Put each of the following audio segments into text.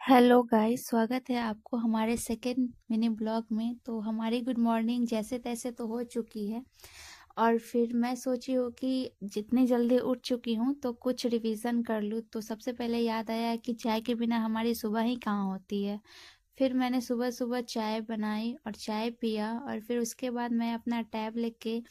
Hello guys, स्वागत है आपको हमारे सेकंड मिनी ब्लॉग में। तो हमारी गुड मॉर्निंग जैसे तैसे तो हो चुकी है और फिर मैं सोची हूँ कि जितनी जल्दी उठ चुकी हूँ तो कुछ रिवीजन कर लूँ। तो सबसे पहले याद आया कि चाय के बिना हमारी सुबह ही कहाँ होती है। फिर मैंने सुबह सुबह चाय बनाई और चाय पिया और फिर उसके बाद मैं अपना टैब लेके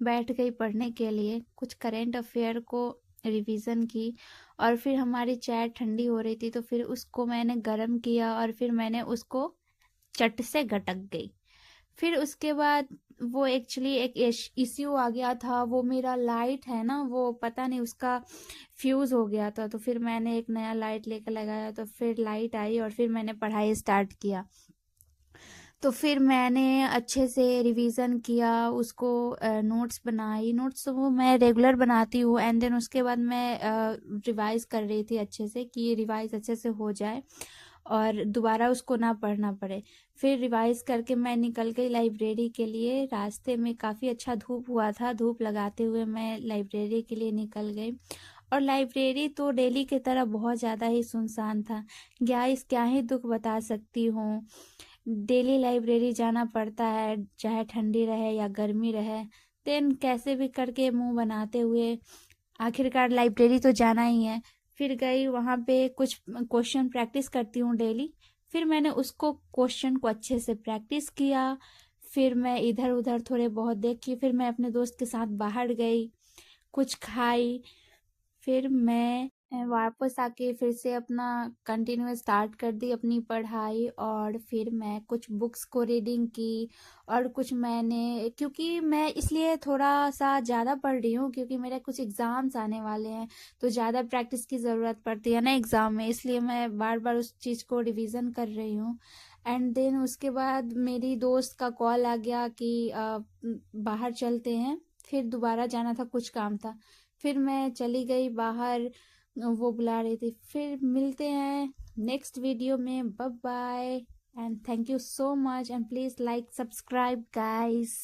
बैठ गई पढ़ने के लिए। कुछ करेंट अफेयर को रिवीजन की और फिर हमारी चाय ठंडी हो रही थी तो फिर उसको मैंने गरम किया और फिर मैंने उसको चट से गटक गई। फिर उसके बाद वो एक्चुअली एक इश्यू आ गया था। वो मेरा लाइट है ना, वो पता नहीं उसका फ्यूज हो गया था। तो फिर मैंने एक नया लाइट लेकर लगाया तो फिर लाइट आई और फिर मैंने पढ़ाई स्टार्ट किया। तो फिर मैंने अच्छे से रिवीजन किया उसको, नोट्स बनाई। नोट्स तो वो मैं रेगुलर बनाती हूँ एंड देन उसके बाद मैं रिवाइज कर रही थी अच्छे से कि रिवाइज अच्छे से हो जाए और दोबारा उसको ना पढ़ना पड़े। फिर रिवाइज करके मैं निकल गई लाइब्रेरी के लिए। रास्ते में काफ़ी अच्छा धूप हुआ था, धूप लगाते हुए मैं लाइब्रेरी के लिए निकल गई। और लाइब्रेरी तो डेली की तरह बहुत ज़्यादा ही सुनसान था। गाइस, क्या ही दुख बता सकती हूँ। डेली लाइब्रेरी जाना पड़ता है, चाहे ठंडी रहे या गर्मी रहे। देन कैसे भी करके मुंह बनाते हुए आखिरकार लाइब्रेरी तो जाना ही है। फिर गई वहाँ पे, कुछ क्वेश्चन प्रैक्टिस करती हूँ डेली। फिर मैंने उसको क्वेश्चन को अच्छे से प्रैक्टिस किया। फिर मैं इधर उधर थोड़े बहुत देखी। फिर मैं अपने दोस्त के साथ बाहर गई, कुछ खाई। फिर मैं वापस आके फिर से अपना कंटिन्यू स्टार्ट कर दी अपनी पढ़ाई। और फिर मैं कुछ बुक्स को रीडिंग की और कुछ मैंने, क्योंकि मैं इसलिए थोड़ा सा ज़्यादा पढ़ रही हूँ क्योंकि मेरे कुछ एग्ज़ाम्स आने वाले हैं। तो ज़्यादा प्रैक्टिस की ज़रूरत पड़ती है ना एग्ज़ाम में, इसलिए मैं बार बार उस चीज़ को रिवीजन कर रही हूँ। एंड देन उसके बाद मेरी दोस्त का कॉल आ गया कि बाहर चलते हैं। फिर दोबारा जाना था, कुछ काम था। फिर मैं चली गई बाहर, वो बुला रही थी। फिर मिलते हैं नेक्स्ट वीडियो में। Bye bye and thank you so much and please like subscribe guys.